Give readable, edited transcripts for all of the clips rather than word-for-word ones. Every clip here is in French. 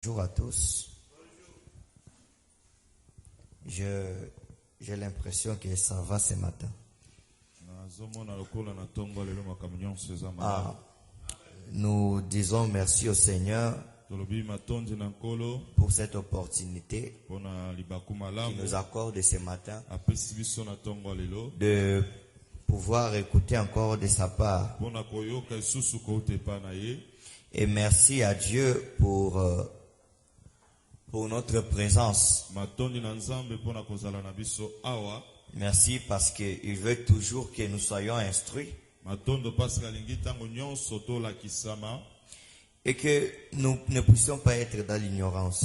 Bonjour à tous. J'ai l'impression que ça va ce matin. Nous disons merci au Seigneur pour cette opportunité qu'il nous accorde ce matin de pouvoir écouter encore de sa part. Et merci à Dieu pour notre présence. Merci parce qu'il veut toujours que nous soyons instruits et que nous ne puissions pas être dans l'ignorance.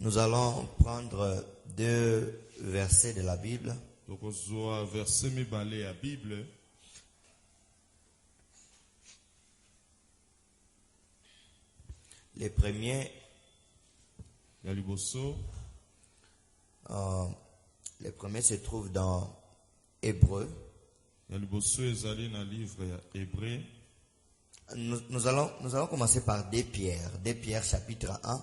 Nous allons prendre deux versets de la Bible. Les premiers, se trouvent dans Hébreux. Nous allons commencer par 2 Pierre. 2 Pierre chapitre 1.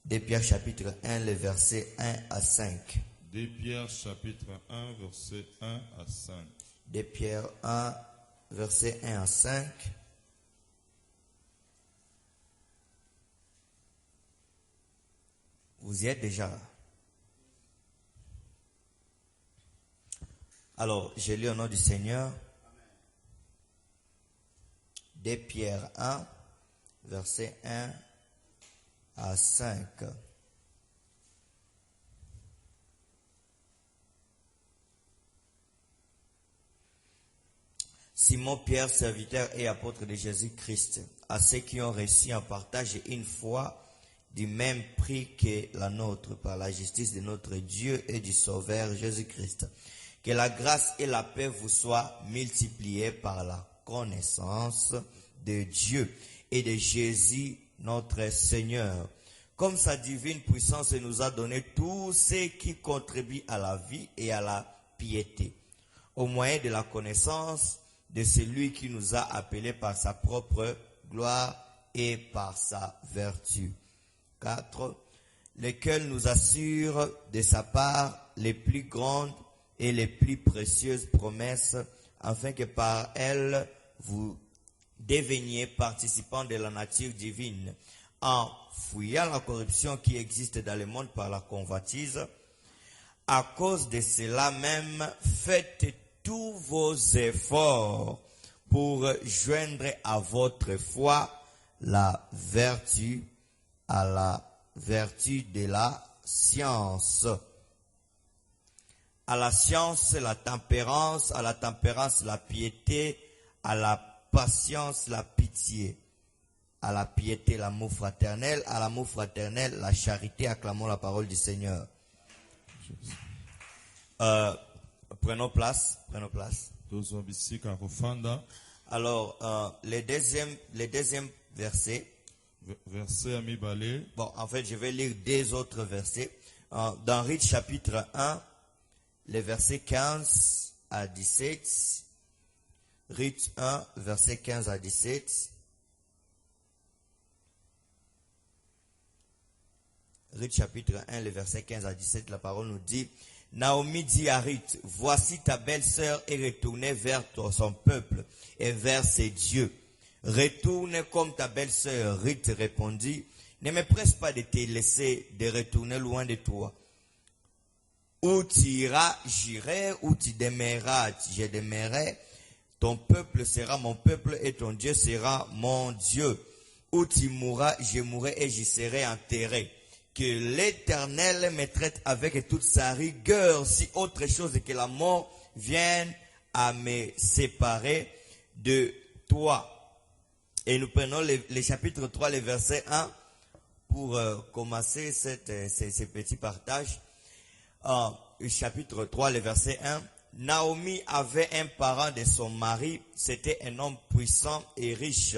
2 Pierre chapitre 1, les versets 1 à 5. 2 Pierre chapitre 1, verset 1 à 5. 2 Pierre 1, verset 1 à 5. Vous y êtes déjà? Alors, je lis au nom du Seigneur. 2 Pierre 1, verset 1 à 5. Simon Pierre, serviteur et apôtre de Jésus-Christ, à ceux qui ont reçu en partage une foi du même prix que la nôtre, par la justice de notre Dieu et du Sauveur Jésus-Christ. Que la grâce et la paix vous soient multipliées par la connaissance de Dieu et de Jésus notre Seigneur. Comme sa divine puissance nous a donné tout ce qui contribue à la vie et à la piété, au moyen de la connaissance de celui qui nous a appelés par sa propre gloire et par sa vertu. 4. Lequel nous assure de sa part les plus grandes et les plus précieuses promesses, afin que par elles vous deveniez participants de la nature divine, en fuyant la corruption qui existe dans le monde par la convoitise. À cause de cela même, faites tous vos efforts pour joindre à votre foi la vertu, à la vertu de la science, à la science la tempérance, à la tempérance la piété, à la patience la pitié, à la piété l'amour fraternel, à l'amour fraternel la charité. Acclamons la parole du Seigneur. Prenons place. Alors, le deuxième verset. Bon, en fait, je vais lire 2 autres versets. Dans Rite chapitre 1, les versets 15 à 17. Rite 1, versets 15 à 17. Rite chapitre 1, les versets 15 à 17, la parole nous dit: Naomi dit à Rite, voici ta belle-sœur est retournée vers son peuple et vers ses dieux. Retourne comme ta belle-sœur. Rite répondit, ne me presse pas de te laisser de retourner loin de toi. Où tu iras, j'irai, où tu demeureras, je demeurerai. Ton peuple sera mon peuple et ton Dieu sera mon Dieu. Où tu mourras, je mourrai et j'y serai enterré. Que l'Éternel me traite avec toute sa rigueur, si autre chose que la mort vienne à me séparer de toi. Et nous prenons le chapitre 3, le verset 1, pour commencer ce petit partage. Chapitre 3, le verset 1. Naomi avait un parent de son mari, c'était un homme puissant et riche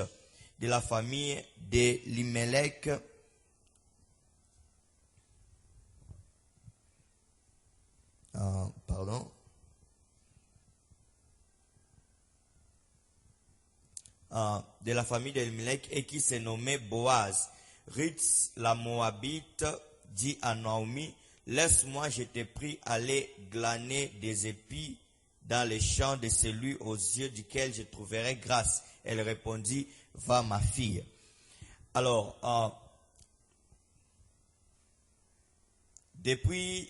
de la famille d'Elimelech. de la famille d'Elimelech et qui se nommait Boaz. Ruth la Moabite dit à Naomi, laisse-moi, je te prie, aller glaner des épis dans les champs de celui aux yeux duquel je trouverai grâce. Elle répondit, va ma fille. Alors, depuis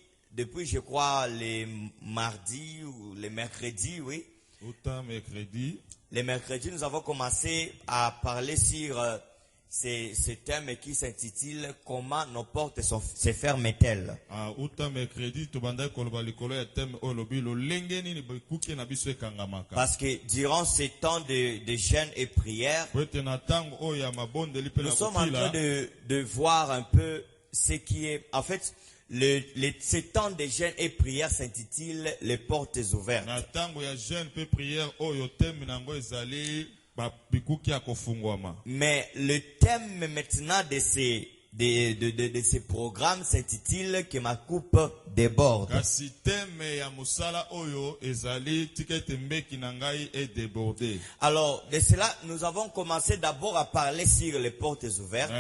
je crois les mardis ou les mercredis, oui. Autant mercredi. Les mercredis, nous avons commencé à parler sur ce thème qui s'intitule comment nos portes se ferment-elles. Autant mercredi, tu bandes koloba likolo ya thème olobi lo lengeni ni bikuki na biso ekangamaka. Parce que durant ces temps de jeûne et prière, nous sommes en train de voir un peu ce qui est, en fait, ces temps de jeûne et prière s'intitule les portes ouvertes. Mais le thème maintenant de ces programmes s'intitule que ma coupe déborde. Alors, de cela, nous avons commencé d'abord à parler sur les portes ouvertes.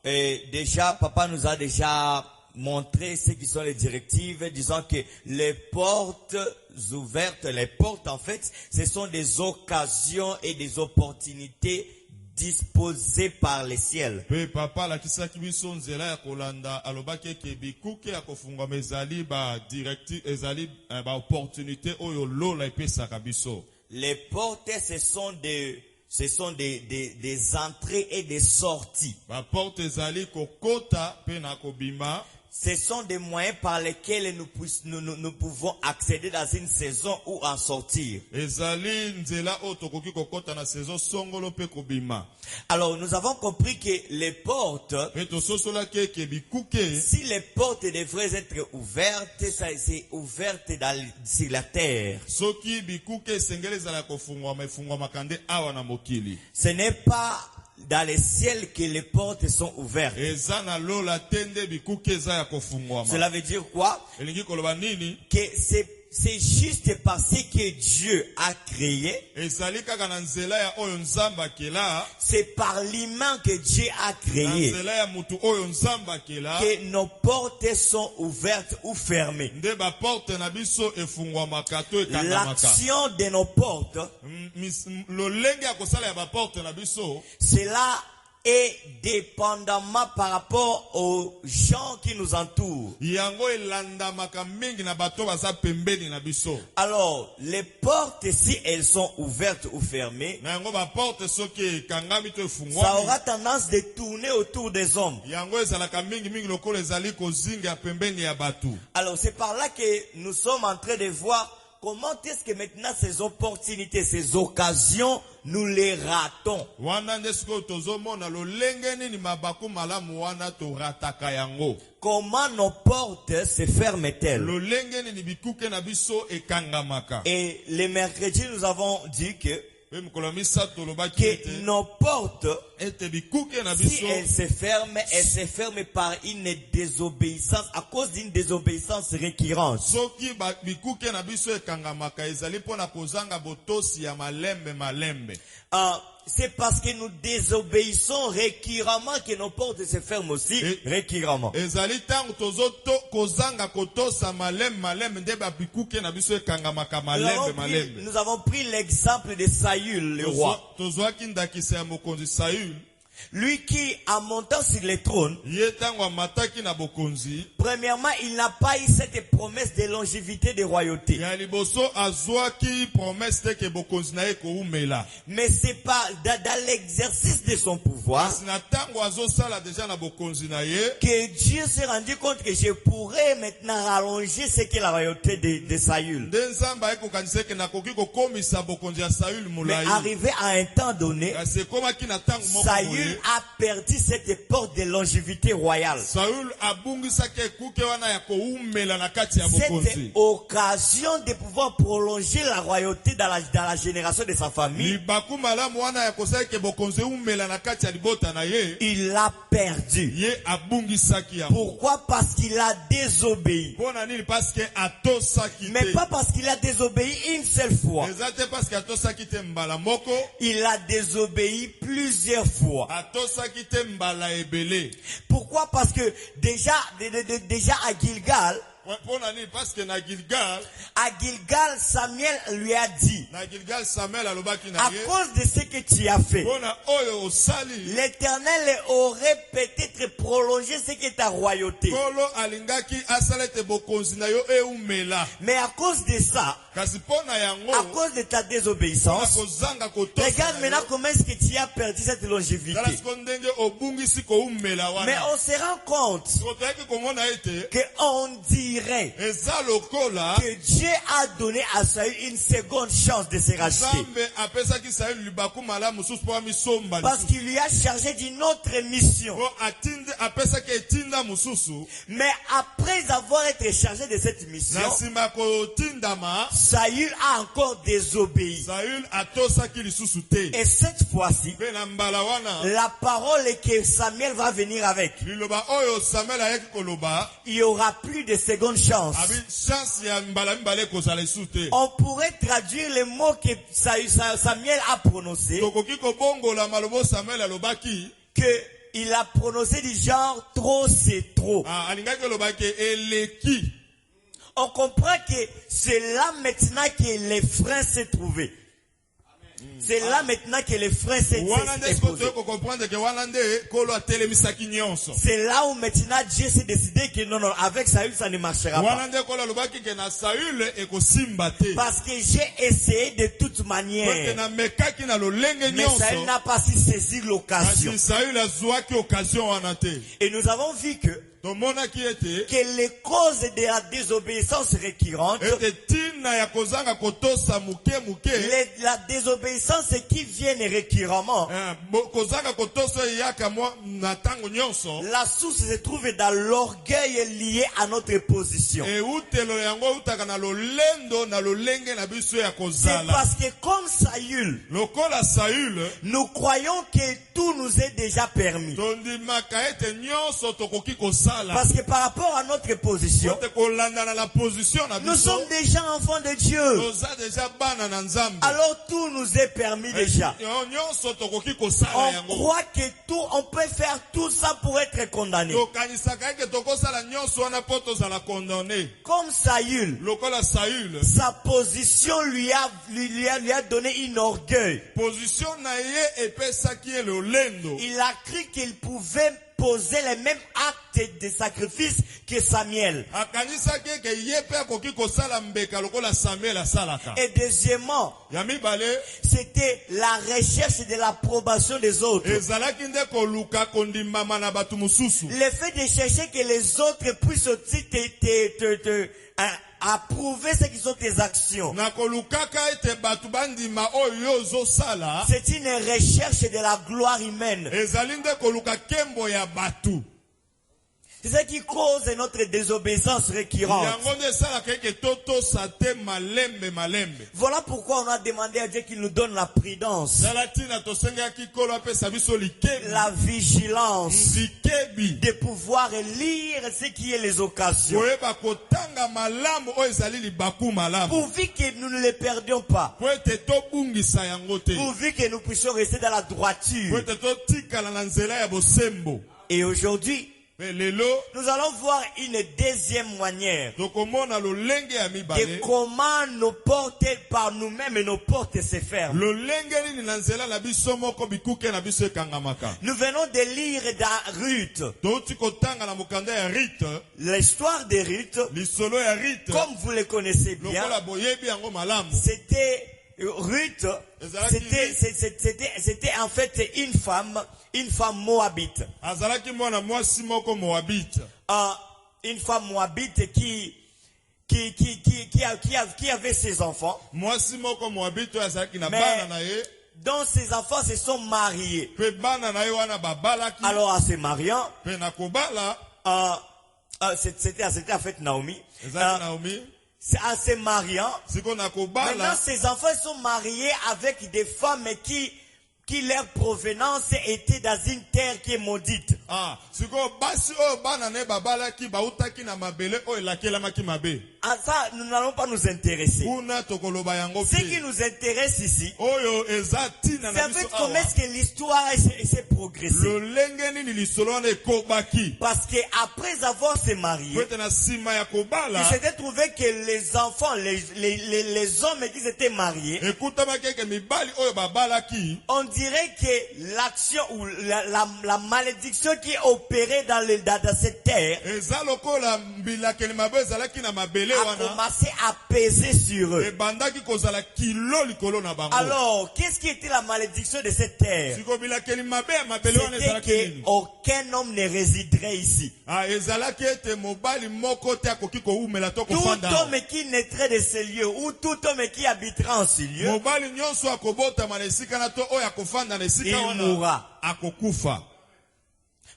Et déjà, papa nous a déjà montré ce qui sont les directives, disant que les portes ouvertes, les portes en fait, ce sont des occasions et des opportunités disposées par le ciel. Les portes, ce sont des entrées et des sorties. Ce sont des moyens par lesquels nous pouvons accéder dans une saison ou en sortir. Alors, nous avons compris que les portes, si les portes devraient être ouvertes, c'est ouverte sur la terre. Ce n'est pas dans le ciel que les portes sont ouvertes. Cela veut dire quoi? Que c'est juste parce que Dieu a créé. C'est par l'humain que Dieu a créé que nos portes sont ouvertes ou fermées. L'action de nos portes, cela est dépendamment par rapport aux gens qui nous entourent. Alors, les portes, si elles sont ouvertes ou fermées, ça aura tendance de tourner autour des hommes. Alors, c'est par là que nous sommes en train de voir comment est-ce que maintenant ces opportunités, ces occasions, nous les ratons. Comment nos portes se ferment-elles? Et les mercredis, nous avons dit que nos portes, si elles se ferment par une désobéissance, à cause d'une désobéissance récurrente. C'est parce que nous désobéissons récurremment que nos portes se ferment aussi récurremment. Nous avons pris l'exemple de Saül, le roi. Lui qui, en montant sur le trône, premièrement, il n'a pas eu cette promesse de longévité de royauté. Mais c'est pas dans l'exercice de son pouvoir que Dieu s'est rendu compte que je pourrais maintenant rallonger ce qu'est la royauté de Saül. Mais arrivé à un temps donné, Saül Saül a perdu cette porte de longévité royale. Cette occasion de pouvoir prolonger la royauté dans la génération de sa famille, il l'a perdu. Pourquoi? Parce qu'il a désobéi. Mais pas parce qu'il a désobéi une seule fois. Il a désobéi plusieurs fois. Pourquoi? Parce que déjà à Gilgal, Samuel lui a dit, à cause de ce que tu as fait, l'Éternel aurait peut-être prolongé ce qui est ta royauté. Mais à cause de ça, à cause de ta désobéissance, regarde maintenant comment est-ce que tu as perdu cette longévité. Mais on se rend compte qu'on dirait que Dieu a donné à Saül une seconde chance de se racheter. Parce qu'il lui a chargé d'une autre mission. Mais après avoir été chargé de cette mission, Saül a encore désobéi. Et cette fois-ci, la parole que Samuel va venir avec, il n'y aura plus de seconde chance. On pourrait traduire les mots que Samuel a prononcés, que il a prononcé du genre trop c'est trop. On comprend que c'est là maintenant que les freins s'est trouvé. C'est là maintenant que les freins s'est posé. C'est là où maintenant Dieu s'est décidé que non, avec Saül ça ne marchera pas. Parce que j'ai essayé de toute manière. Mais Saül n'a pas su saisir l'occasion. Et nous avons vu que les causes de la désobéissance récurrente, la désobéissance qui vient récurremment, la source se trouve dans l'orgueil lié à notre position. C'est parce que comme Saül, nous croyons que tout nous est déjà permis. Parce que par rapport à notre position, nous sommes déjà enfants de Dieu. Alors tout nous est permis déjà. On croit que tout, on peut faire tout ça pour être condamné. Comme Saül, sa position lui a donné un orgueil. Il a cru qu'il pouvait poser les mêmes actes de sacrifice que Samuel. Et deuxièmement, c'était la recherche de l'approbation des autres. Le fait de chercher que les autres puissent aussi approuver ce qui sont tes actions. C'est une recherche de la gloire humaine. C'est ce qui cause notre désobéissance récurrente. Voilà pourquoi on a demandé à Dieu qu'il nous donne la prudence, la vigilance, de pouvoir lire ce qui est les occasions, pourvu que nous ne les perdions pas, pourvu que nous puissions rester dans la droiture. Et aujourd'hui, nous allons voir une deuxième manière de comment nos portes par nous-mêmes et nos portes se ferment. Nous venons de lire dans Ruth, l'histoire de Ruth, comme vous le connaissez bien. C'était Ruth, c'était en fait une femme moabite. Une femme moabite qui avait ses enfants. Mais dont ses enfants se sont mariés. Pe bana na ye wana babalaki. Alors, en se mariant, Pe na kobala. c'était en fait Naomi. Ezali Naomi. En se mariant, Siko na maintenant kobala. ses enfants sont mariés avec des femmes qui leur provenance était dans une terre qui est maudite. Ah, siko basi o bana ne babalaki bautaki na mabele o elakelamaki mabe. Ah, ça, nous n'allons pas nous intéresser. Kuna tokoloba yango Ce pe. qui nous intéresse ici, Oyo ezati na c'est en biso fait awa. comment est-ce que l'histoire s'est progressée. Lolenge nini lisolo na ekobaki. Parce que après avoir se marié, Kwete na sima ya kobala. il s'était trouvé que les enfants, les hommes qui s'étaient mariés, Ekutamaki ke mibali oyo babalaki. on dirait que l'action ou la malédiction qui opérait dans cette terre Eza lokola mbilakeli mabe ezalaki na mabele a wana. commencé à peser sur eux. Ebandaki kozala kilo likolo na bango. Alors, qu'est-ce qui était la malédiction de cette terre? Siko bilakeli mabe ya mabele wana C'était ezalaki nini? qu'aucun homme ne résiderait ici. Ah, ezalaki ete mobali moko te akoki koumela to Tout kofanda. homme qui naîtrait de ce lieu, ou tout homme qui habitera en ce lieu, Mobali nyonso akobotama na esika na to oyo akofanda na esika il wana mourra. akokufa.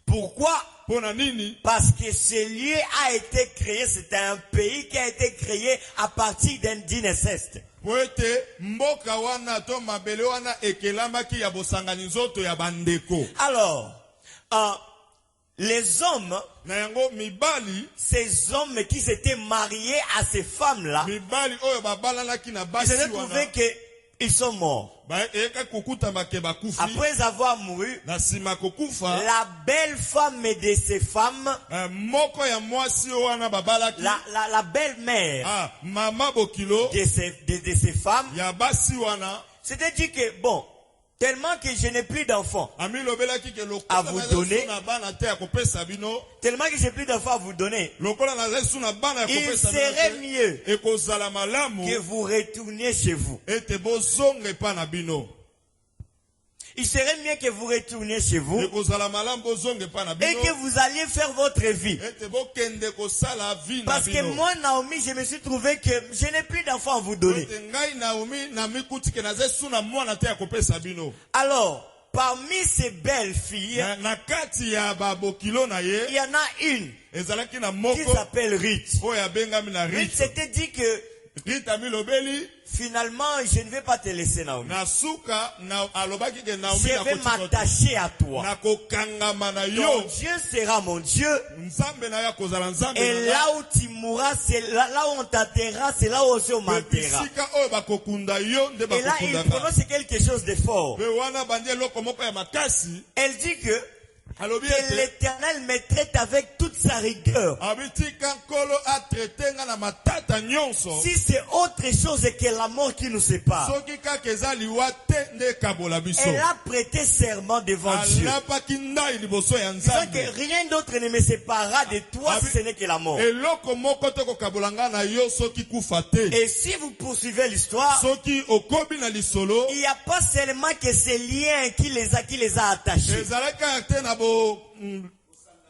Pourquoi? Pona nini? Parce que ce lieu a été créé, c'est un pays qui a été créé à partir d'une inceste. Po ete mboka wana to mabele wana ekelamaki ya bosangani nzoto ya bandeko. Alors, les hommes, Na yango mibali, ces hommes qui s'étaient mariés à ces femmes-là, mibali oyo babalalaki na ils basi s'étaient trouvés wana. qu'ils sont morts. Ba eka kokutama ke bakufi. Après avoir mouru, Na sima kokufa. la belle femme de ces femmes, Moko ya mwasi oyo wana babalaki. la belle-mère Ah, mama bokilo de ces femmes, ya basi wana. c'était dit que, bon, tellement que je n'ai plus d'enfants Ami lobelaki ke à lokola vous na donner. zesu na bana te akopesa bino. tellement que j'ai plus d'enfants à vous donner, Lokola na zesu na bana il akopesa serait bino. mieux Ekozala malamu que vous retourniez chez vous. ete bozonge pa na bino. Il serait mieux que vous retourniez chez vous Ekozala malamu bozonge pa na et bino. que vous alliez faire votre vie. Ete bokende kosala vie na Parce que bino. moi, Naomi, je me suis trouvé que je n'ai plus d'enfants à vous donner. Ete ngai Naomi na mikuti ke na zesu na mwana te akopesa bino. Alors, parmi ces belles filles, Na kati ya babokilo na il ye y en a une ezalaki na qui moko s'appelle Ruth. oyo abengami na Ruth Rite. s'était dit que Rite milobeli finalement, je ne vais pas te laisser, Naomi. na suka na alobaki ke Naomi Je vais m'attacher à toi. na kokangama na Ton yo. Dieu sera mon Dieu. Nzambe na ya kozala nzambe Et na là nga. où tu mourras, c'est là où on t'enterrera, c'est là où aussi on m'enterrera. Bisika oyo bakokunda yo nde Et là, il bakokunda nga. prononce quelque chose de fort. Pe wana bandi eloko moko ya makasi Elle dit que alobi que ete l'Éternel me traite avec toute sa rigueur. abitika nkolo atraite nga na matata nyonso. Si c'est autre chose que la mort qui nous sépare, Soki kaka eza liwa te nde ekabola biso. elle a prêté serment devant Dieu. Alapaki ndai liboso ya Disant nzambe. que rien d'autre ne me séparera de toi si ce n'est que la mort. Eloko moko te kokabola nga na yo soki kufa te. Et si vous poursuivez l'histoire, Soki okobi na lisolo il n'y a pas seulement que ces liens qui les a attachés. ezalaki kaka te na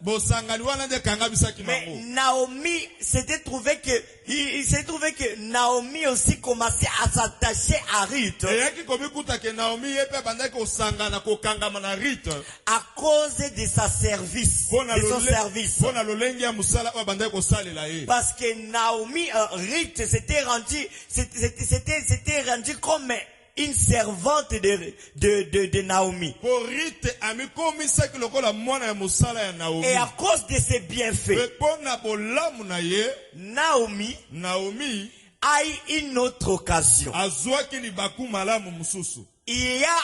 bosangani wana nde kanga bisaki Mais bango. Naomi s'était trouvé que, il s'est trouvé que Naomi aussi commençait à s'attacher à Ruth Eyaki komikuta ke Naomi ye pe bandaki kosangana kokangama na Rite. à cause de sa service, de son service. Pona lolenge ya musala oyo bandaki kosalela ye. Parce que Naomi, Ruth s'était rendu comme une servante de Naomi. Po Rite amikomisaki lokola mwana ya musala ya Naomi. Et à cause de ses bienfaits, Pe pona bolamu na ye, Naomi a eu une autre occasion. azwaki libaku malamu mususu. Il y a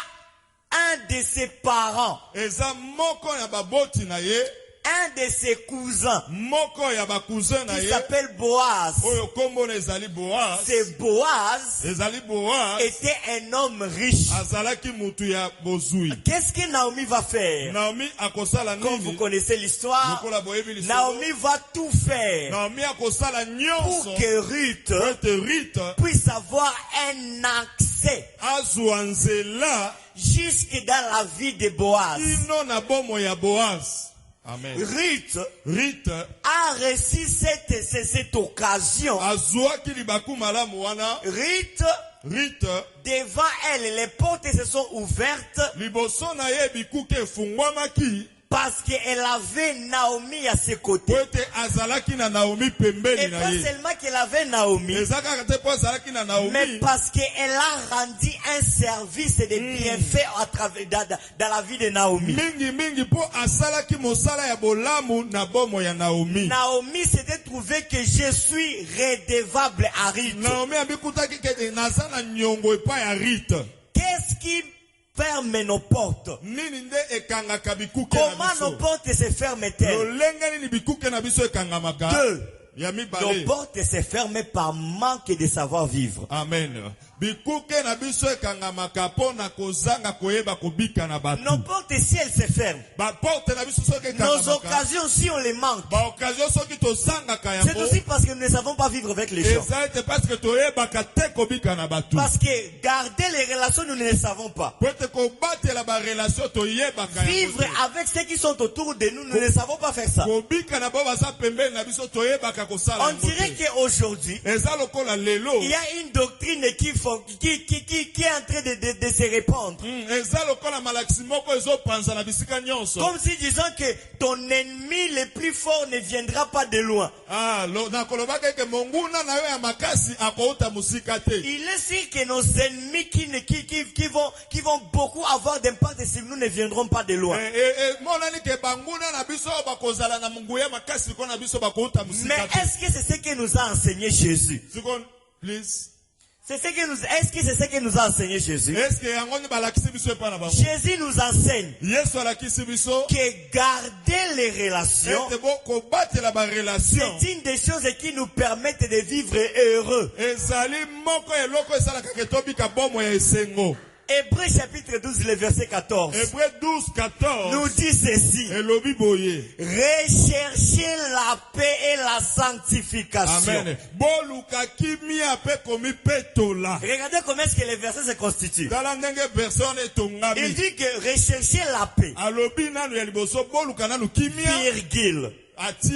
un de ses parents, Eza moko ya baboti na ye, un de ses cousins, moko ya bakousin na qui ye, s'appelle Boaz. oyo kombo na ezali Boaz. C'est Boaz Ezali Boaz, était un homme riche. azalaki mutu ya bozui. Qu'est-ce que Naomi va faire? Naomi akosala Comme vous nini? connaissez l'histoire, Lokola boyebi lisolo. Naomi va tout faire Naomi akosala pour nyonso. que Ruth Ete Rite puisse avoir un accès azwa nzela jusque dans la vie de Boaz. ino na bomo ya Boaz. Amen. Ruth Rite a reçu cette occasion. azwaki libaku malamu wana. Ruth Rite devant elle, les portes se sont ouvertes liboso na ye bikuke efungwamaki parce qu'elle avait Naomi à ses côtés. po ete azalaki na Naomi pembeni Et na pas ye. seulement qu'elle avait Naomi, Eza kaka te po azalaki na mais Naomi, parce qu'elle a rendu un service de bienfait à travers, dans la vie de Naomi. mingi po asalaki mosala ya bolamu na bomo ya Naomi. Naomi s'était trouvé que je suis redevable à Ruth. Naomi abikutaki kete naza na nyongo epai ya Rite. Qu'est-ce qui ferme nos portes? Nini nde ekangaka bikuke na Comment nos biso? portes se ferment-elles? Lolenge nini bikuke na biso ekangamaka? Deux. Ya Nos mibale. portes se ferment par manque de savoir-vivre. Amen. Bikuke na biso ekangamaka po na kozanga koyeba kobika na batu. Nos portes, si elles se ferment, Ba porte na biso soki nos ekangamaka. occasions, si on les manque, Ba occasion soki tozangaka c'est yango. aussi parce que nous ne savons pas vivre avec les gens. Eza ete parce que toyebaka te kobika na batu. Parce que garder les relations, nous ne les savons pas. Po ete kobatela ba relation toyebaka yango. Vivre avec ceux qui sont autour de nous, nous ne savons pas faire ça. Kobika na bo baza pembeni na biso toyebaka kosala On yango te. dirait qu'aujourd'hui, Eza lokola lelo. il y a une doctrine qui est en train de se répandre. Eza lokola malakisi moko ezopanza na bisika nyonso. Comme si disant que ton ennemi le plus fort ne viendra pas de loin. Ah, na kolobaka eke monguna na yo ya makasi akouta musika te. Il est sûr que nos ennemis qui vont beaucoup avoir d'impact sur nous ne viendront pas de loin. Monani ke banguna na biso bakozala na munguya makasi ko na biso bakouta Mais musika te. est-ce que c'est ce que nous a enseigné Jésus? Second, please. Est-ce que c'est ce que nous a enseigné Jésus? Est-ce que yango ni balakisi biso epa na bango? Jésus nous enseigne Yesu alakisi biso que garder les relations, ete boko batela ba relation. c'est une des choses qui nous permettent de vivre heureux. Ezali moko eloko esalaka ke tobika bomo ya esengo. Hébreux chapitre 12, le verset 14, Hébreux 12, 14. nous dit ceci. Elobi boye. Recherchez la paix et la sanctification. Amen. Boluka kimia pe komi petola. Regardez comment est-ce que les versets se constituent. Tala ndenge personne Il etongami. dit que recherchez la paix, Alobi nanu ya liboso boluka nanu kimia. virgule, Atie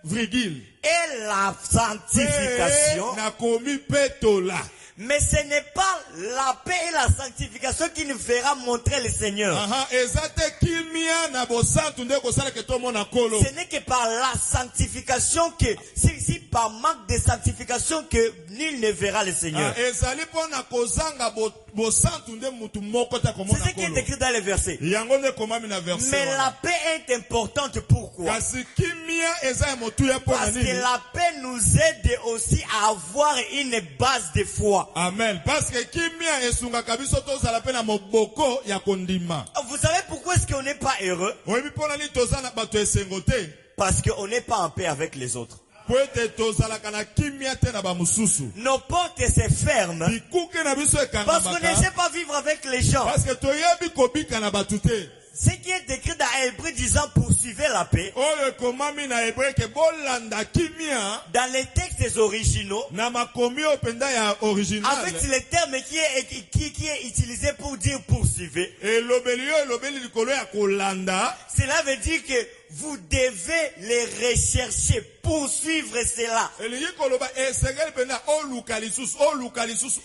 virgule. et la sanctification. Na komi petola. Mais ce n'est pas la paix et la sanctification qui nous fera montrer le Seigneur. Aha, ezate kimia na bosantu nde kosala ke tomona kolo. Ce n'est que par la sanctification que, si par manque de sanctification que nul ne verra le Seigneur. Ezali pona kozanga bosantu nde mutu moko ta C'est komona ce qui est kolo. écrit dans les versets. Yango nde komami na verset. Mais la paix est importante. Pourquoi? Kasi kimia eza ya motuya pona Parce que nini? la paix nous aide aussi à avoir une base de foi. Amen. Parce que kimia esungaka biso tozala pe na moboko ya kondima. Vous savez pourquoi est-ce qu'on n'est pas heureux? Oyebi pona nini toza na bato esengo te? Parce qu'on n'est pas en paix avec les autres. Po ete tozalaka na kimia te na bamosusu. Nos portes se ferment Bikuke na biso parce qu'on ne ekangamaka. sait pas vivre avec les gens. Parce que toyebi kobika na bato te. Ce qui est écrit dans Hébreux disant poursuivez la paix, Oyo ekomami na Hébreu ke bolanda kimia dans les textes originaux, na makomi openda ya original. avec le terme qui est utilisé pour dire poursuivez, Elobeli yo elobeli likolo ya kolanda. cela veut dire que vous devez les rechercher, poursuivre cela. Elingi koloba esengeli penda oluka lisusu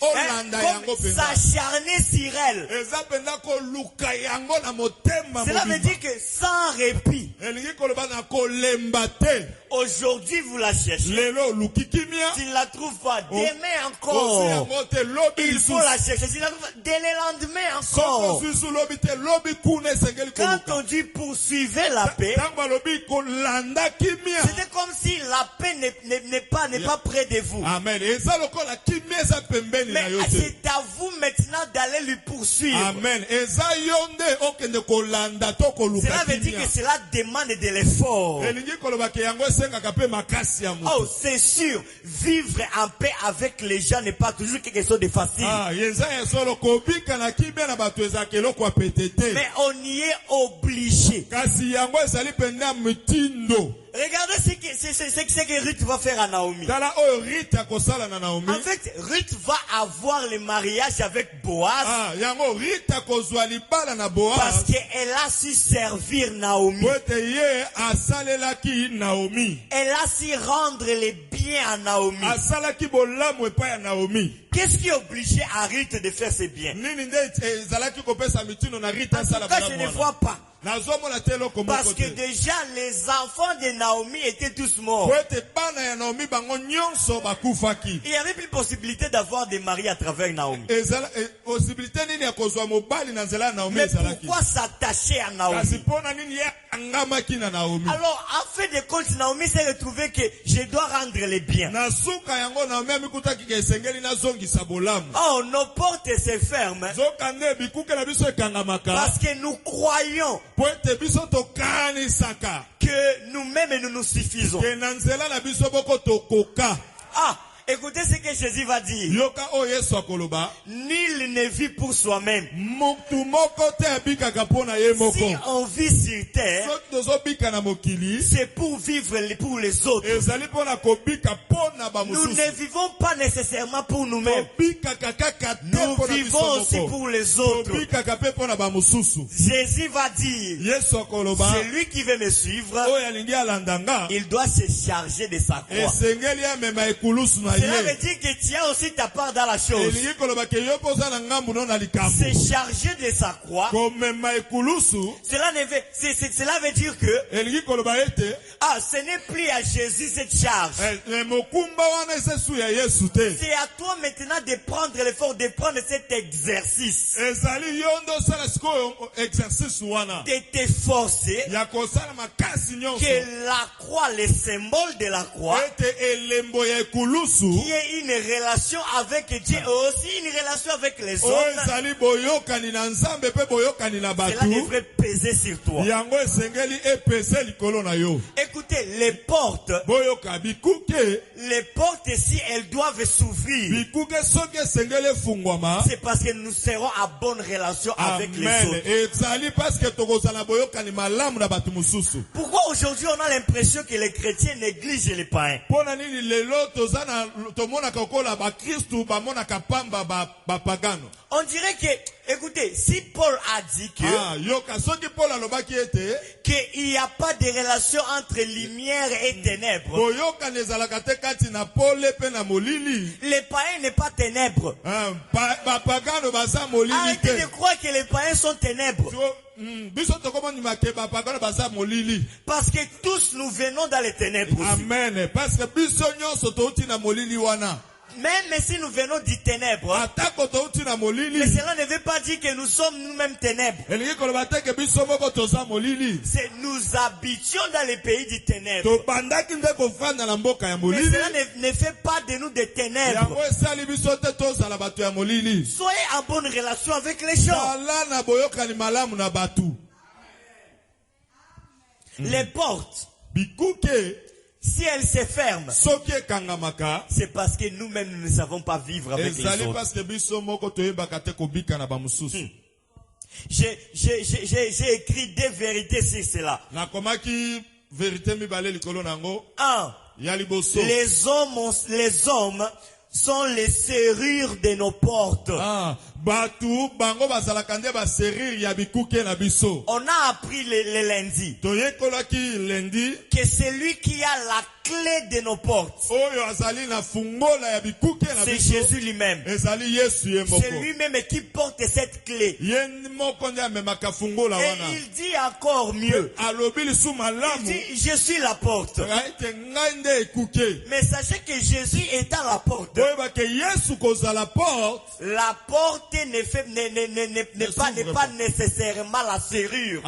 olanda yango Comme penda. s'acharner sur elle. Eza penda koluka yango na motema Cela veut mobimba. dire que sans répit, Elingi koloba na kolemba te. aujourd'hui vous la cherchez. Lelo oluki kimia. Tu ne la trouves pas. Demain Osi encore. yango te lobi Il faut la lisusu. chercher. Tu ne la trouves pas. Dès le lendemain Soko encore. susu lobi te lobi kuna esengeli Quand koluka. on dit poursuivez la paix, Tango balobi kolanda kimia. c'était comme si la paix n'est pas près de vous. Amen. Eza lokola kimia eza pembeni Mais na yo te. c'est à vous maintenant d'aller lui poursuivre. Amen. Eza yo nde okende kolanda to koluka Cela veut dire kimia. que cela demande de l'effort. Elingi koloba ke yango esengaka pe makasi ya moto. Oh, c'est sûr, vivre en paix avec les gens n'est pas toujours quelque chose de facile. Ah, yeza ya solo kobika na kimia na bato ezaka eloko ya pete te. Mais on y est obligé. Kasi yango ezali pe penda mitindo. Regardez ce que Ruth va faire à Naomi. Tala oyo Rita kosala na Naomi. En fait, Ruth va avoir le mariage avec Boaz. Ah, yango Rita kozwa libala na Boaz. Parce qu'elle a su servir Naomi. Poete ye asalelaki Naomi. Elle a su rendre les biens à Naomi. Asalaki bolamu epai ya Naomi. Qu'est-ce qui obligeait à Ruth de faire ces biens? Nini nde ezalaki kopesa mitindo na Rita En tout sala cas, je ne vois pas. Nazomona telo komoko. Parce que déjà, les enfants de Naomi étaient tous morts. Poete bana ya Naomi bango nyonso bakufaki. Il n'y avait plus possibilité d'avoir des maris à travers Naomi. Ezala possibilité nini ya kozwa mobali na nzela Naomi Mais ezalaki. pourquoi s'attacher à Kasi Naomi? pona nini ye angamaki na Naomi. Alors, en fait de compte, Naomi s'est retrouvée que je dois rendre les biens. Na suka yango Naomi amikutaki ke esengeli na zongisa bolamu. Oh, nos portes se ferment. Zokande bikuke na biso ekangamaka. Parce que nous croyons Poete biso tokanisaka. que nous-mêmes nous suffisons. Ke na nzela na biso boko tokoka. Ah, écoutez ce que Jésus va dire. Yoka o Yesu akoloba. Nul ne vit pour soi-même. Mutu moko te abikaka pona ye moko. Si on vit sur terre, Soki tozobika na mokili, c'est pour vivre pour les autres. ezali pona kobika pona ba Nous mususu. ne vivons pas nécessairement pour nous-mêmes. Tobikaka kaka te Nous pona vivons biso aussi moko. pour les autres. Tobikaka pe pona ba mususu. Jésus va dire, Yesu akoloba. celui qui veut me suivre, Oyo alingi alandanga. il doit se charger de sa croix. Esengeli amema ekulusu na Cela veut ye. dire que tu as aussi ta part dans la chose. Elingi koloba ke yo poza na ngambu no na likambo. Se charger de sa croix, Komema ekulusu. cela veut dire que Elingi koloba ete. ce n'est plus à Jésus cette charge. Mokumba wana esesu ya Yesu te. C'est à toi maintenant de prendre l'effort de prendre cet exercice, Ezali yondo sala sikoyo exercice wana. de t'efforcer Ya kosala makasi nyonso. que la croix, le symbole de la croix, Ete elembo ya ekulusu. qui est une relation avec Dieu et aussi une relation avec les Oyo hommes, ezali boyokani na Nzambe pe boyokani na cela batu. devrait peser sur toi. Yango esengeli epese likolo na yo. Écoutez, les portes, Bikuke si elles doivent s'ouvrir, bikuke soki esengeli efungwama. c'est parce que nous serons en bonne relation avec les Amen. autres. Ezali parce que tokozala boyokani malamu na batu mususu. Pourquoi aujourd'hui on a l'impression que les chrétiens négligent les païens? Pona nini lelo tozana tomonaka kola ba Kristu bamonaka pamba ba pagano. On dirait que, écoutez, si Paul a dit Yoka soki Paul alobaki ete qu'il n'y a pas de relation entre lumière et ténèbres, boyokani ezalaka te kati na pole pe na molili. les païens n'est pas ténèbres. Ba pagano baza molili Arrêtez te. de croire que les païens sont ténèbres. Biso tokomoni ke ba pagano baza molili. Parce que tous nous venons dans les ténèbres aussi. Amen. Parce que biso nyonso touti na molili wana. Même si nous venons du ténèbre, Atako touti na molili. mais cela ne veut pas dire que nous sommes nous-mêmes ténèbres. Elingi koloba te ke biso moko toza molili. C'est nous habitions dans les pays du ténèbre. Tobandaki nde kofanda na mboka ya Mais molili. cela ne fait pas de nous des ténèbres. Yango esali biso te tozala bato ya molili. Soyez en bonne relation avec les gens. Zala na boyokani malamu na batu. Les portes, Bikuke si elles se ferment, soki ekangamaka. c'est parce que nous-mêmes nous ne savons pas vivre avec les Ezali autres. parce que biso moko toyebaka te kobika na bamususu. J'ai écrit des vérités sur cela. Nakomaki vérité mibale likolo nango. 1. Ya liboso. Les hommes sont les serrures de nos portes. Batu bango bazalaka nde ba serrir ya bikuke na biso. On a appris le lundi Toyekolaki lendi. que celui qui a la clé de nos portes, Oyo azali na fungola ya bikuke na c'est biso. Jésus lui-même. Ezali Yesu ye moko. C'est lui-même qui porte cette clé. Ye moko nde amemaka fungola Et wana. il dit encore mieux. Alobi lisu Il malamu. dit, je suis la porte. Ete ngai nde ekuke. Mais sachez que Jésus est à la porte. Oyeba ke Yesu kozala porte. La porte n'est pas nécessairement la serrure.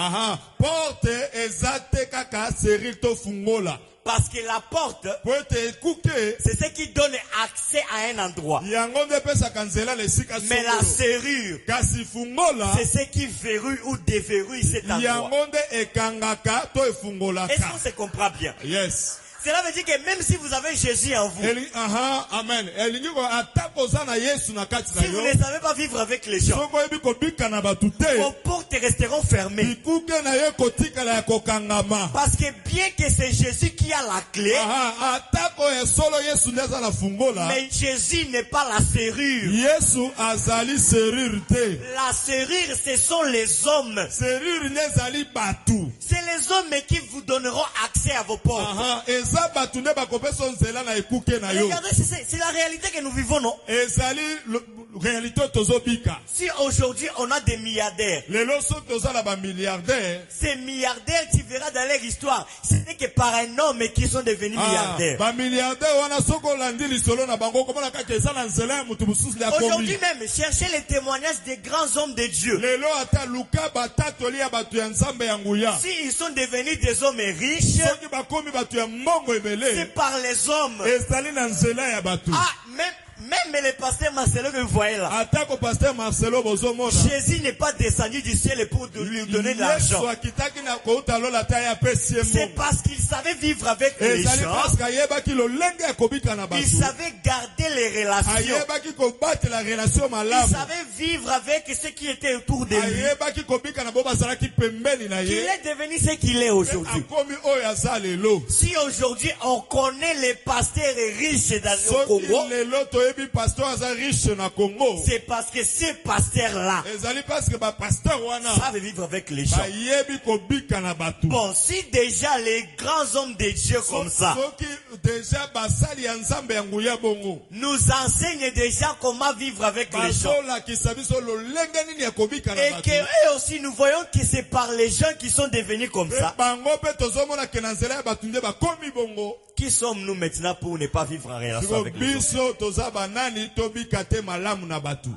Porte ezate kaka serrir to fungola. Parce que la porte, Po ete ekuke. c'est ce qui donne accès à un endroit. Yango nde pesaka nzela lesika Mais la songolo. serrure, Kasi fungola. c'est ce qui verrouille ou déverrouille cet endroit. Yango nde ekangaka to efungolaka. Est-ce qu'on se comprend bien? Yes. Cela veut dire que même si vous avez Jésus en vous, Amen. Elingi ko atako za na Yesu na kati na si vous yo. ne savez pas vivre avec les gens, Soko ebi ko bika na batu te. vos portes resteront fermées. Bikuke na ye kotikala ya kokangama. Parce que bien que c'est Jésus qui a la clé, Atako e solo Yesu neza na fungola. mais Jésus n'est pas la serrure. Yesu azali serrure te. La serrure, ce sont les hommes. Serrure nezali batu. C'est les hommes qui vous donneront accès à vos portes. Eza batu ne bakopeso nzela na ekuke na yo. Regardez, c'est la réalité que nous vivons, non? Ezali réalité tozobika. Si aujourd'hui on a des milliardaires, Lelo so tozala ba milliardaire. ces milliardaires, tu verras dans leur histoire, ce n'est que par un homme qu'ils sont devenus milliardaires. Ba milliardaire wana soko landi lisolo na bango komona kaka eza na nzela ya mutu mususu ya komi. Aujourd'hui même, cherchez les témoignages des grands hommes de Dieu. Lelo ata luka batatoli ya batu ya nzambe ya nguya. Si ils sont devenus des hommes riches, Soki bakomi batu ya mbongo ebele. c'est par les hommes. Ezali na nzela ya batu. Même le pasteur Marcelo que vous voyez là, Atako pasteur Marcelo bozomona. Jésus n'est pas descendu du ciel pour lui donner de l'argent. Yesu akitaki na kouta lola ta ya pesi C'est mbongo. parce qu'il savait vivre avec les Ezali gens. parce ayebaki lolenge ya kobika na batu. Il savait garder les relations. Ayebaki kobate la relation Il malamu. savait vivre avec ceux qui étaient autour de lui. Ayebaki kobika na bo bazalaki pembeni na Il ye. est devenu ce qu'il est aujourd'hui. Akomi oyo aza lelo. Si aujourd'hui on connaît les pasteurs riches dans le Soki Congo, lelo toyebi pasteur aza riche na Congo. c'est parce que ces pasteurs-là Ezali parce que ba pasteur wana savent vivre avec les gens. bayebi kobika na batu. Bon, si déjà les grands hommes de Dieu comme ça Soki déjà basali ya nzambe ya nguya bongo. nous enseignent déjà comment vivre avec les gens. Basola kisabiso lolenge nini ya kobika na Et batu. que eux aussi nous voyons que c'est par les gens qui sont devenus comme ça. Bango pe tozomona ke na nzela ya batu nde bakomi bongo. Qui sommes-nous maintenant pour ne pas vivre en relation avec les gens? Biso toza banani tobika te malamu na batu.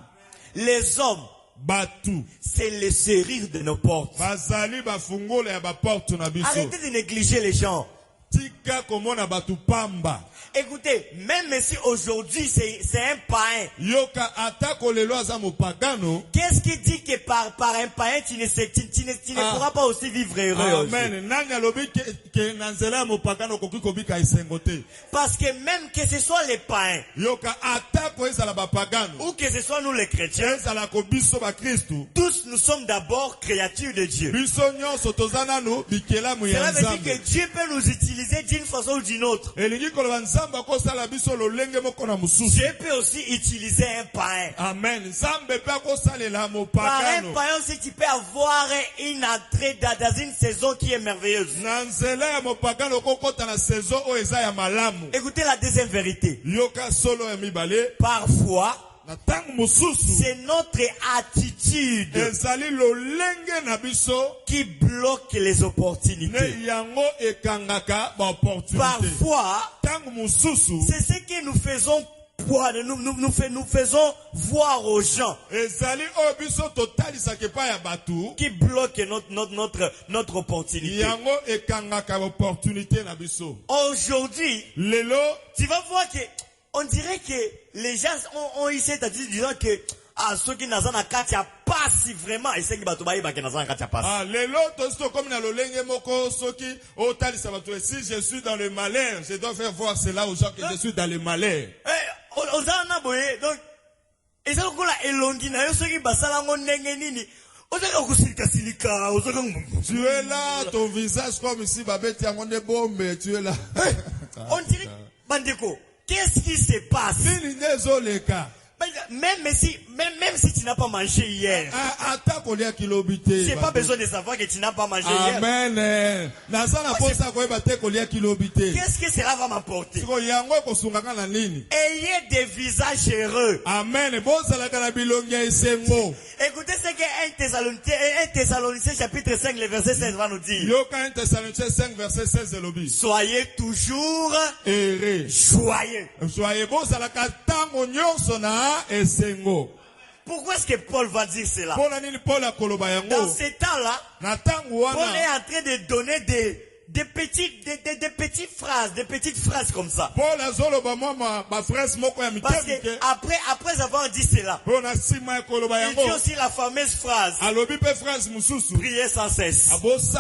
Les hommes, Batu c'est les serrures de nos portes. bazali bafungola ya ba porte na biso. Arrêtez de négliger les gens. Tika komona batu pamba. Écoutez, même si aujourd'hui c'est un païen, Yoka atako lelo aza mopagano. qu'est-ce qui dit que par un païen tu ne pourras pas aussi vivre heureux aussi? Amen. Nani alobi ke na nzela ya mopagano koki kobika esengo te. Parce que même que ce soit les païens Yoka atako ezala bapagano. ou que ce soit nous les chrétiens, Ezala ko biso ba Kristu. tous nous sommes d'abord créatures de Dieu. Biso nyonso toza nanu bikelamu ya Cela veut dire nzambe. que Dieu peut nous utiliser d'une façon ou d'une autre. Elingi koloba nzambe akosala biso lolenge moko na mosusu. Dieu peut aussi utiliser un païen. Amen. Nzambe pe akosalela Par un mopagano. païen aussi, tu peux avoir une entrée dans une saison qui est merveilleuse. Na nzela ya mopagano kokota na saison oyo eza ya malamu. Écoutez la deuxième vérité. Yoka solo ya mibale. Parfois, Na tango mosusu. c'est notre attitude Ezali lolenge na biso. qui bloque les opportunités. Ne yango ekangaka ba opportunité. Parfois, Tango mosusu. c'est ce que nous faisons nous faisons voir aux gens Ezali oyo biso totalisaka epai ya batu. qui bloquent notre opportunité. Yango ekangaka ba opportunité na biso. Aujourd'hui, Lelo. tu vas voir que on dirait que les gens ont eu cette attitude disant que ceux qui n'ont pas katia passe vraiment et ceux qui bato baïba qui n'ont pas katia passe. Lelo tosto comme na lolenge moko soki otalisa batu. Si je suis dans le malheur, je dois faire voir cela aux gens que je suis dans le malheur. On a boye donc et ça ko la elongi na yo ceux qui basala ngo ndenge nini. Ozaka kusilika silika, ozaka Tu es là, ton visage comme ici babeti yango ne bombe, tu es là. on dirait bandeko, qu'est-ce qui se passe? Nini nezoleka. Même si tu n'as pas mangé hier, Ata kolia kilobité. j'ai pas besoin de savoir que tu n'as pas mangé hier. Amen. Nazana posa koyeba te kolia kilobité. Qu'est-ce que cela va m'apporter? Siko yango kosungaka na nini? Ayez des visages heureux. Amen. Bozalaka na bilongi ya esengo. Écoutez ce que 1 Thessaloniciens chapitre 5 le verset 16 va nous dire. Yoka 1 Thessaloniciens 5 verset 16 elobi. Soyez toujours Heureux. joyeux. Soyez bozalaka tango nyonso na esengo. Pourquoi est-ce que Paul va dire cela? Pona nini Paul akoloba Dans yango? ce temps-là, Na tango Paul est wana. en train de donner des petites phrases comme ça. Parce que après avoir dit cela, il dit aussi la fameuse phrase, prier sans cesse. Donc ce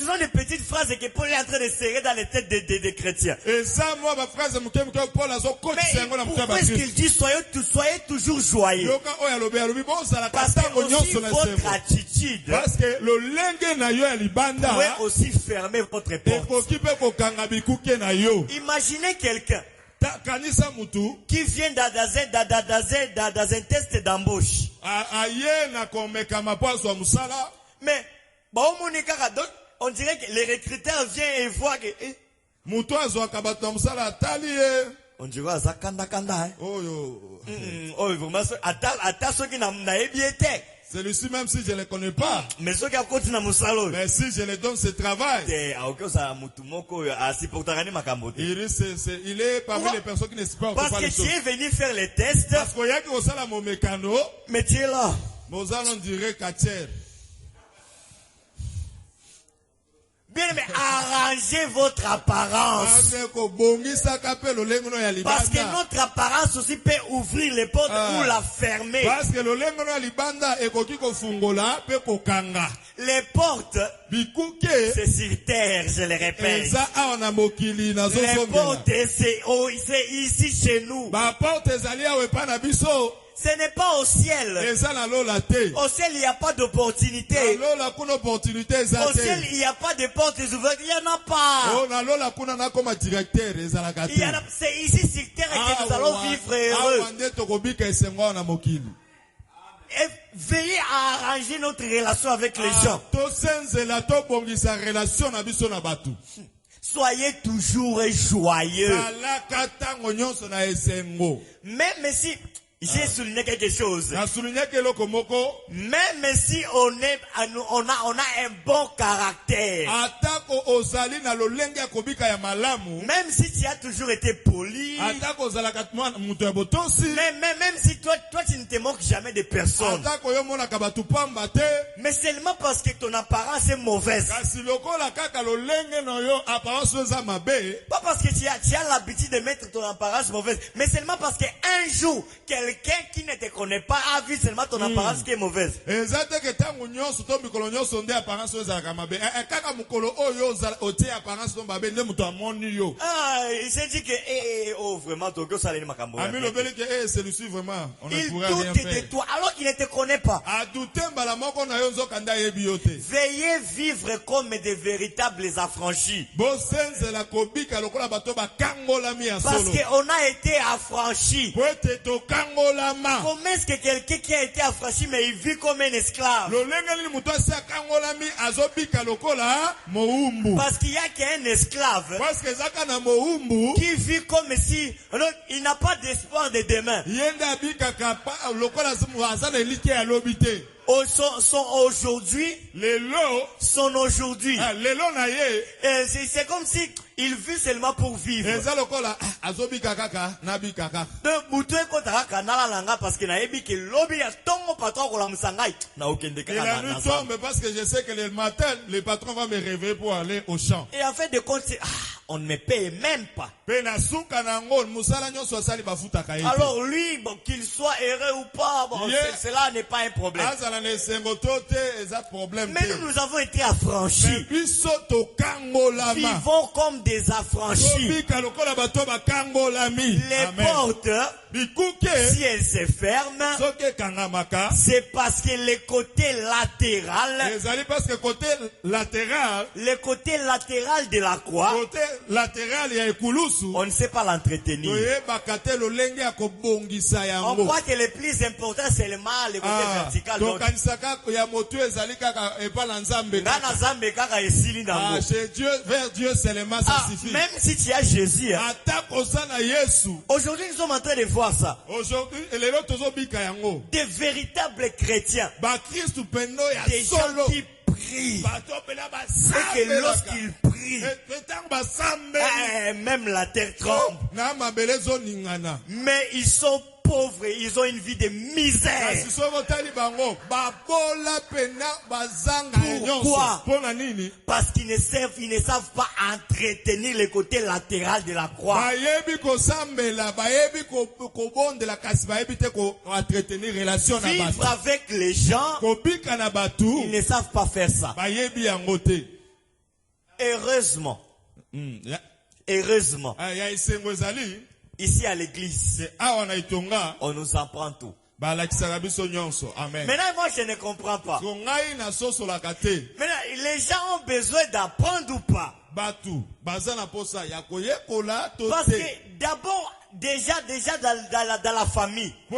sont des petites phrases que Paul est en train de serrer dans les têtes des chrétiens. Mais pourquoi est-ce qu'il dit soyez toujours joyeux? Parce que aussi votre attitude pourrait aussi fermer votre porte. Imaginez quelqu'un qui vient dans un test d'embauche. Mais on dirait que les recruteurs viennent et voient que on dirait ça kanda. Celui-ci, même si je ne le connais pas, mais si je le donne ce travail, il est parmi les personnes qui ne supportent pas les choses. Parce que tu es venu faire les tests, mais tu es là. Bien, mais arrangez votre apparence. Parce que notre apparence aussi peut ouvrir les portes ou la fermer. Les portes, c'est sur terre, je le répète. Les portes, c'est ici chez nous. Ce n'est pas au ciel. Au ciel, il n'y a pas d'opportunité. Au ciel, il n'y a pas de portes ouvertes. Il n'y en a pas. C'est ici sur terre que nous allons vivre heureux. Et veillez à arranger notre relation avec les gens. Soyez toujours joyeux. Même si j'ai souligné quelque chose. Même si on a un bon caractère. Même si tu as toujours été poli. Même si toi tu ne te moques jamais de personne. Mais seulement parce que ton apparence est mauvaise. Pas parce que tu as l'habitude de mettre ton apparence mauvaise. Mais seulement parce qu'un jour, quelqu'un qui ne te connaît pas a vu seulement ton apparence qui est mauvaise. Il s'est dit que vraiment celui-ci vraiment on ne il pourrait rien doute faire. de toi alors qu'il ne te connaît pas. Veuillez vivre comme des véritables affranchis. Parce qu'on a été affranchis. Comment est-ce que quelqu'un qui a été affranchi mais il vit comme un esclave? Parce qu'il y a qu'un esclave qui vit comme si il n'a pas d'espoir de demain. Sont aujourd'hui. C'est comme si il vit seulement pour vivre. Parce que parce que je sais que le matin, le patron va me réveiller pour aller au champ. Et en fait de compte, on ne me paye même pas. Alors lui, qu'il soit heureux ou pas, cela n'est pas un problème. Mais nous avons été affranchis. Vivons comme des affranchis. Les portes, si elles se ferment, c'est parce que le côté latéral de la croix, on ne sait pas l'entretenir. On croit que le plus important c'est le côté vertical. Vers Dieu seulement ça suffit. Même si tu as Jésus, aujourd'hui nous sommes en train de voir ça. Des véritables chrétiens. Des gens qui prient. Et que lorsqu'ils prient, même la terre tremble. Mais ils sont pauvres, ils ont une vie de misère. Pourquoi? Parce qu'ils ne savent pas entretenir le côté latéral de la croix. Vivre avec les gens, ils ne savent pas faire ça. Heureusement. Heureusement. Ici à l'église, on nous apprend tout. Amen. Maintenant, moi je ne comprends pas. Maintenant, les gens ont besoin d'apprendre ou pas? Parce que d'abord, déjà dans la famille, on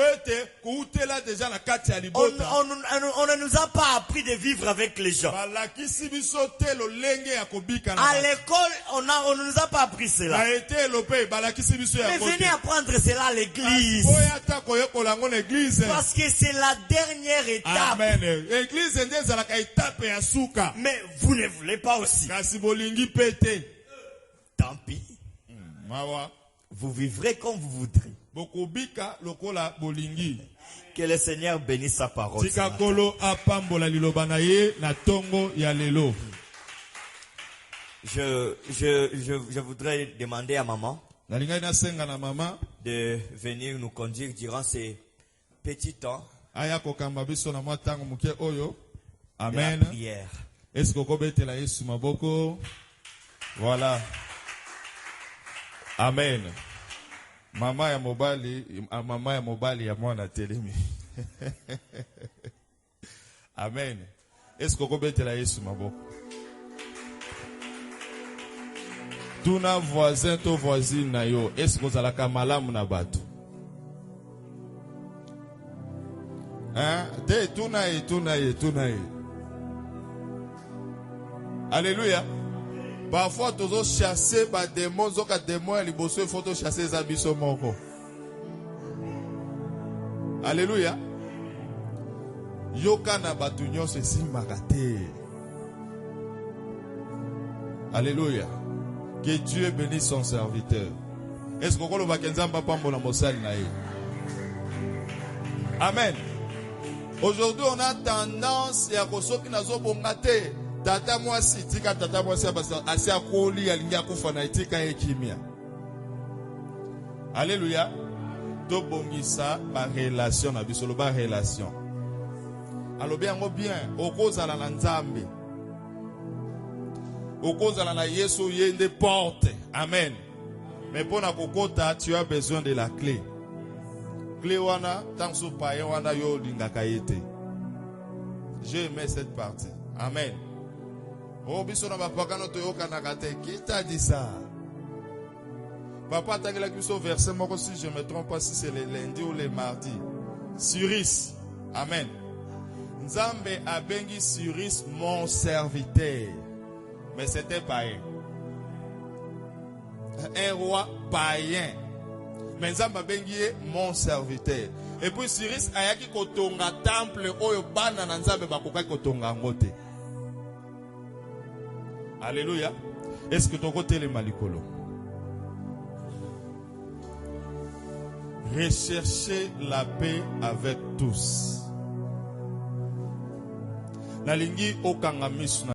ne nous a pas appris de vivre avec les gens. À l'école, on ne nous a pas appris cela. Mais venez apprendre cela à l'église. Parce que c'est la dernière étape. Mais vous ne voulez pas aussi. Tant pis. Vous vivrez comme vous voudrez. Que le Seigneur bénisse sa parole. Je voudrais demander à maman de venir nous conduire durant ces petits temps Amen. de la prière. Voilà. Amen. Mama ya mobali ya mwana telemi. Amen. Est-ce qu'on peut la Yesu maboko? Tuna voisin to voisine na yo, est-ce que zalaka malamu na batu? Hein? Te tuna ye. Alléluia. Parfois, tu as chassé par des démons, zoka démons, il faut chasser les abisso moko. Alléluia. Yoka na batunyo se simakate. Alléluia. Que Dieu bénisse son serviteur. Est-ce qu'on va kenza papa mbona mosali na ye? Amen. Aujourd'hui, on a tendance à kosoki na zo bongate. Tata mwasi tika tata mwasi asi akoli alingia kufa na itika ekimia. Alléluia. To bongisa ba relation na biso ba relation. Alobi yango bien okozala na Nzambe. Okozala na Yesu yende porte. Amen. Mais pour na kokota tu as besoin de la clé. Clé wana tanso paye wana yo lingaka yete. J'ai aimé cette partie. Amen. Oh, biso na papa no toyoka na kate. Qui t'a dit ça? Papa t'a dit que verset moko si je me trompe pas si c'est le lundi ou le mardi. Cyrus. Amen. Nzambe a bengi Cyrus mon serviteur. Mais c'était païen. Un roi païen. Mais Nzambe a bengi mon serviteur. Et puis Cyrus ayaki kotonga temple oyo bana na Nzambe bakoka kotonga ngote. Alléluia. Est-ce que ton côté les malikolo? Recherchez la paix avec tous. Nalingi okanga misu.